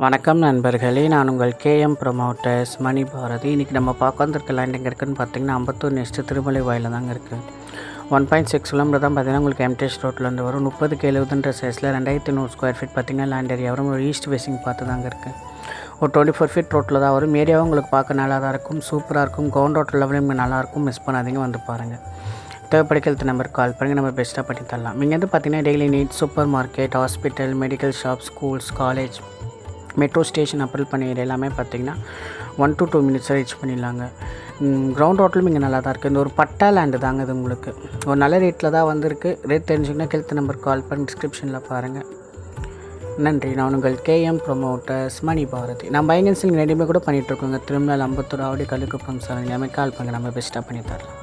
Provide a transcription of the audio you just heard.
வணக்கம் நண்பர்களே, நான் உங்கள் கேஎம் ப்ரொமோட்டர்ஸ் மணி பாரதி. இன்றைக்கி நம்ம பார்க்க வந்திருக்க லேண்ட் எங்கே இருக்குதுன்னு பார்த்தீங்கன்னா, அம்பத்தூர் நெக்ஸ்ட்டு திருமலை வாயில் தாங்க இருக்குது. 1.6 கிலோமீட்டர் தான் பார்த்தீங்கன்னா உங்களுக்கு எம்டிஎஸ் ரோட்லேருந்து வரும். 30/70 சைஸில் 2100 ஸ்கொயர் ஃபீட் பார்த்தீங்கன்னா லேண்ட் ஏரியா வரும். ஒரு ஈஸ்ட் ஃபேஸிங் பார்த்து தாங்க இருக்குது. ஒரு 24 ஃபீட் ரோட்டில் தான் வரும். ஏரியாவும் உங்களுக்கு பார்க்க நல்லா தான் இருக்கும், சூப்பராக இருக்கும். கிரவுண்ட் ரோட் லெவலும் நல்லாயிருக்கும். மிஸ் பண்ணாதீங்க, வந்து பாருங்கள். தேவைப்படுகிறது நம்பருக்கு கால் பண்ணுங்கள், நம்ம பெஸ்ட்டாக பண்ணி தரலாம். இங்கே வந்து பார்த்தீங்கன்னா daily need, super market, hospital, medical shop, schools, college, metro station அப்ரோல் பண்ணிடுற எல்லாமே பார்த்திங்கன்னா 1 to 2 மினிட்ஸில் ரீச் பண்ணிடலாங்க. கிரவுண்ட் ரோட்டிலும் இங்கே நல்லா தான் இருக்குது. இந்த ஒரு பட்டா லேண்டு தாங்க இது உங்களுக்கு. ஒரு நல்ல ரேட்டில் தான் வந்திருக்கு. ரேட் தெரிஞ்சுங்கன்னா கெழுத்து நம்பர் கால் பண்ணி டிஸ்கிரிப்ஷனில் பாருங்கள். நன்றி. நான் உங்கள் கேஎம் ப்ரொமோட்டர்ஸ் மணி பாரதி. நான் பைக் அண்ட் செல்லிங் ரெடிமே கூட பண்ணிகிட்ருக்கோங்க. திருமலை, அம்பத்தூர், ஆவடி, கல்லுக்குப்பம் சார் எல்லாமே கால் பண்ணுங்கள், நம்ம பெஸ்ட்டாக பண்ணி தரலாம்.